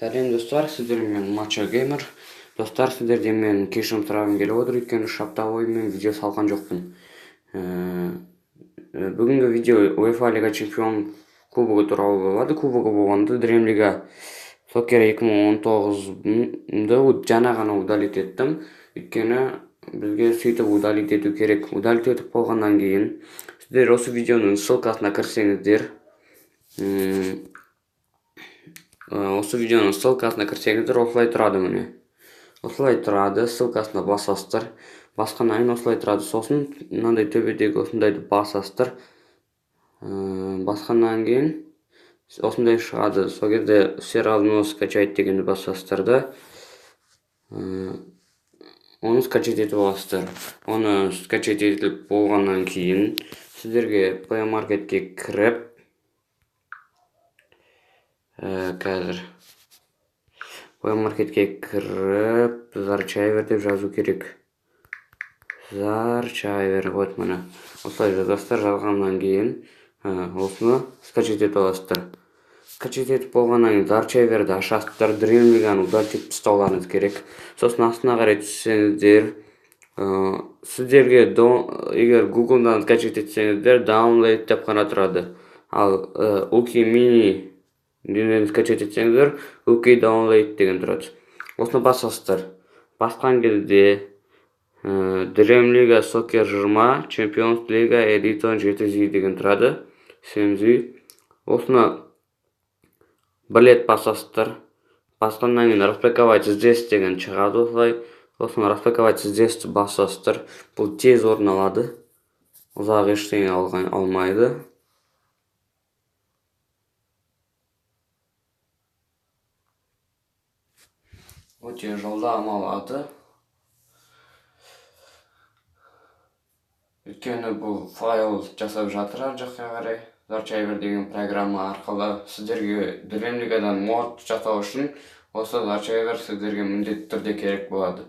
Сәлем достар, сіздер мен Матча Геймер. Достар, сіздерден мен кешірім сұрағым келіп отыр, өйткені 3 апта бойы мен видео салған жоқпын. Бүгінгі видео UEFA Лига Чемпион кубогы туралы болады. Кубогы болғанда Dream Liga Soccer 2019-ды жаңа ғана удалить еттім. Өйткені бізге сөйтіп удалить ету керек. Удалить етіп болғаннан кейін сіздер осы видеоның ссылкасына кірсеңіздер, осы видеоның ссылкасына кірсеңіздер осылай тұрады міне. Осылай тұрады, ссылкасына басасыздар. Басқаннан кейін осылай тұрады. Сосын мынандай төбедегі осындайды басасыздар. Басқаннан кейін осындай шығады. Сол кезде все равно скачать дегенді басасыздар да. Оны скачать етіп аласыздар. Оны скачать етіліп болғаннан кейін сіздерге Play Marketке кіріп, қазір Play Marketке кіріп, Зарчайвер деп жазу керек. Зарчайвер, вот мына. Осылай жазасыздар, жазғаннан кейін осыны скачать етіп аласыздар. Скачать етіп болғаннан кейін Зарчайверді ашасыздар, Dream Ligаны удалить етіп тастауларыңыз керек. Сосын астына қарай түссеңіздер, сіздерге егер Google-дан скачать етсеңіздер, download деп қана тұрады. Ал OK Mini ден скачать етсеңіздер, OK download деген тұрады. Осыны басасыздар. Басқан кезде Dream Liga Soccer 20, Champions Liga Edition 7Z деген тұрады. Осыны білет басасыздар. Басқаннан кейін распаковать здесь деген шығады осылай. Осыны распаковать здесь басасыздар. Бұл тез орын алады. Ұзақ ештеңе алмайды. Өте жылдам алады. Өйткені бұл файл жасап жатыр ар жаққа қарай. Зарчайвер деген программа арқылы сіздерге Dream Ligaдан мод жасау үшін осы Зарчайвер сіздерге міндетті түрде керек болады.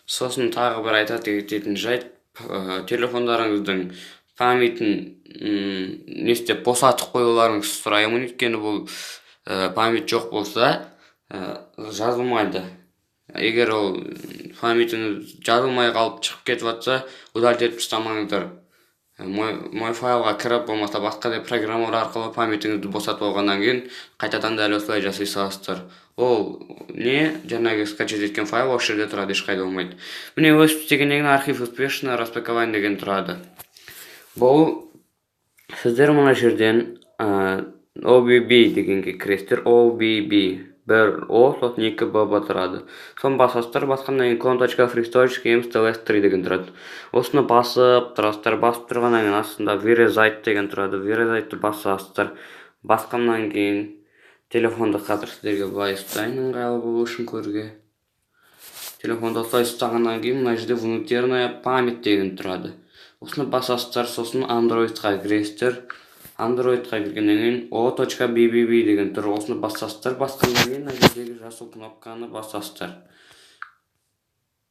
Сосын тағы бір айта кететін жайт, телефондарыңыздың памятін босатып қоюларыңызды сұраймын. Өйткені бұл память жоқ болса, жазылмайды. Егер ол памятіңіз жазылмай қалып шығып кетіп жатса, удалить етіп тастамаңыздар. Мой файлға кіріп, болмаса басқа да программалар арқылы памятіңізді босатып алғаннан кейін қайтадан дәл осылай жасай саласыздар. Ол жаңағы скачать еткен файл осы жерде тұрады, ешқайда болмайды. Міне өсіп істегеннен кейін архив успешно распакован деген тұрады. Бұл сіздер мына жерден OBB дегенге кіресіздер. OBB бір O, сосын 2 BB тұрады. Соны басасыздар, басқаннан кейін clone.freestore.games.ls3 деген тұрады. Осыны басып тұрасыздар. Басып тұрғаннан кейін астында Verezite деген тұрады. Verezite'ді басасыздар. Басқаннан кейін телефонды қазір сіздерге былай ұстайын, ыңғайлы болу үшін көруге. Телефонды осылай ұстағаннан кейін мына жерде внутренняя память деген тұрады. Осыны басасыздар, сосын Androidқа кіресіздер. Androidқа кіргеннен кейін o.bbb деген тұр. Осыны басасыздар. Басқаннан кейін мына жердегі жасыл кнопканы басасыздар.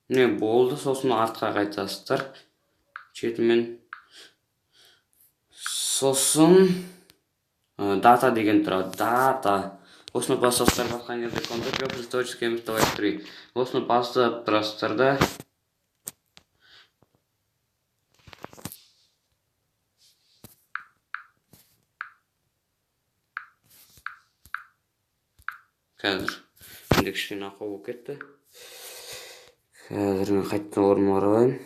Міне болды, сосын артқа қайтасыздар. Шетімен. Сосын дата деген тұрады. Дата. Осыны басасыздар. Басқан кезде clone.freestore.games.ls3. Осыны басып тұрасыздар да. Қазір енді кішкене ақау болып кетті. Қазір мен қайтадан орныма оралайын.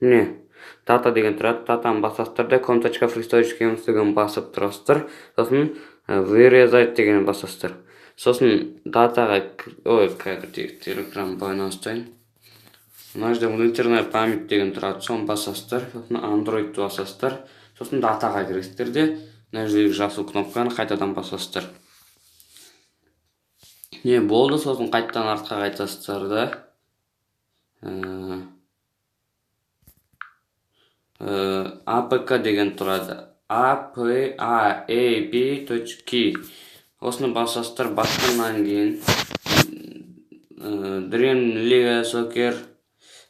Міне, дата деген тұрады. Датаны басасыздар да clone.freestore.games басып тұрасыздар. Сосын Verezite деген басасыздар. Сосын датаға, қазір телеграм байлана ұстайын. Мына жерде внутренняя память деген тұрады. Соны басасыздар. Сосын Android'ты басасыздар. Сосын датаға кіресіздер де мына жердегі жасыл кнопканы қайтадан басасыздар. Не болды, сосын қайтадан артқа қайтасыздар да. APK деген тұрады. APAB.key. Осыны басасыздар. Басқаннан кейін Dream Liga Soccer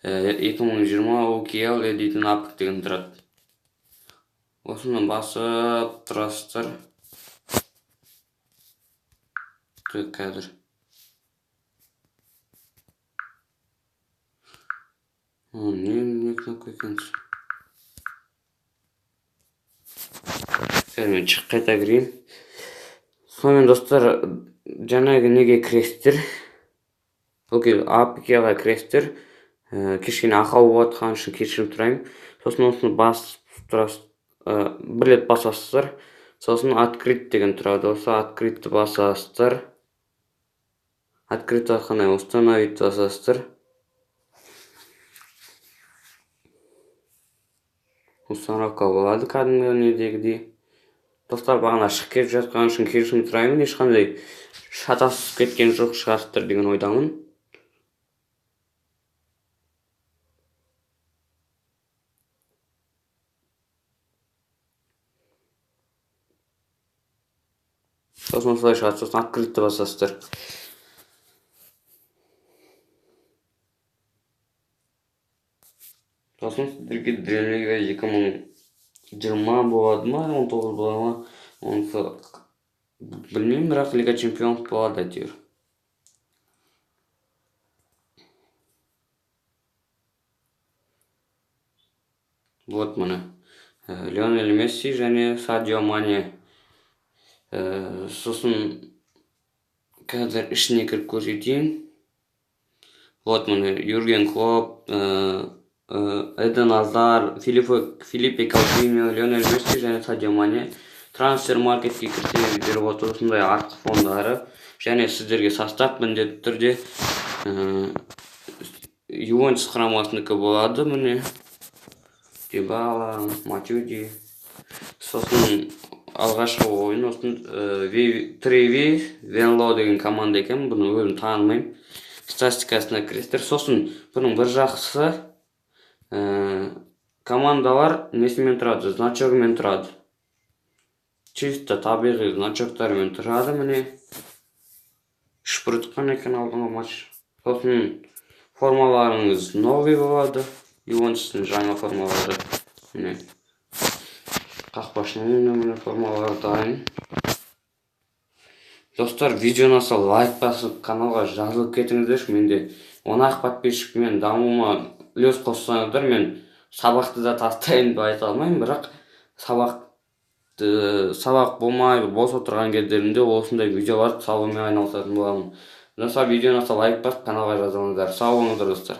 2020 UCL дейтін апық деген тұрады. Осыны басып тұрасыздар. Қазір не кнопка екенсіз? Мен шығып қайта кірейін. Сонымен достар, жаңағы неге кіресіздер? APK-ға кіресіздер. Кішкене ақау болып жатқан үшін кешірім сұраймын. Сосын осыны басып тұрасыз, бір рет басасыздар. Сосын открыть деген тұрады. Осы открытьті басасыздар. Открыть атқаннан установить басасыздар. Установка болады кәдімгі недегідей. Достар, бағана шығып кетіп жатқан үшін кешірім сұраймын. Ешқандай шатасып кеткен жоқ шығарсыздар деген ойдамын. Сосын осылай шығады, сосын открытьті басасыздар. Сосын сіздерге Dream Liga 2020 болады ма, 19 болады ма, онысы білмеймін, бірақ Лига Чемпионов болады әйтеуір. Вот міне, Лионель Месси және Садио Мане. Сосын қазір ішіне кіріп көрсетейін. Вот міне, Юрген Клоп, Эден Азар, Филиппе Каутиньо, Лионель Месси және Садио Мане трансфер маркетке кірсеңіз беріп отыр осындай артық фондары. Және сіздерге состав міндетті түрде Ювентус құрамасынікі болады міне. Дибала, Матюди. Сосын алғашқы ойын осын Треви Венло деген команда екен. Бұны өзім танымаймын. Статистикасына кіресіздер. Сосын бұның бір жақсысы командалар несімен тұрады, значогымен тұрады. Чисто табиғи значоктарымен тұрады міне. Үшпіртқан екен алдыңғы матч. Сосын формаларыңыз новый болады. Ювентустың жаңа формалары. Міне. Қақпашының міне формалары дайын. Достар, видеоны сал лайк басып, каналға жазылып кетіңіздер. Менде 10 подписчикпен дамуыма үлес қоссаңыздар, мен сабақты да тастайын деп айта алмаймын, бірақ сабақ болмай бос отырған кездерімде осындай видеоларды салумен айналысатын боламын. Достар, видеоны сал лайк басып, каналға жазылыңыздар. Сау болыңыздар достар.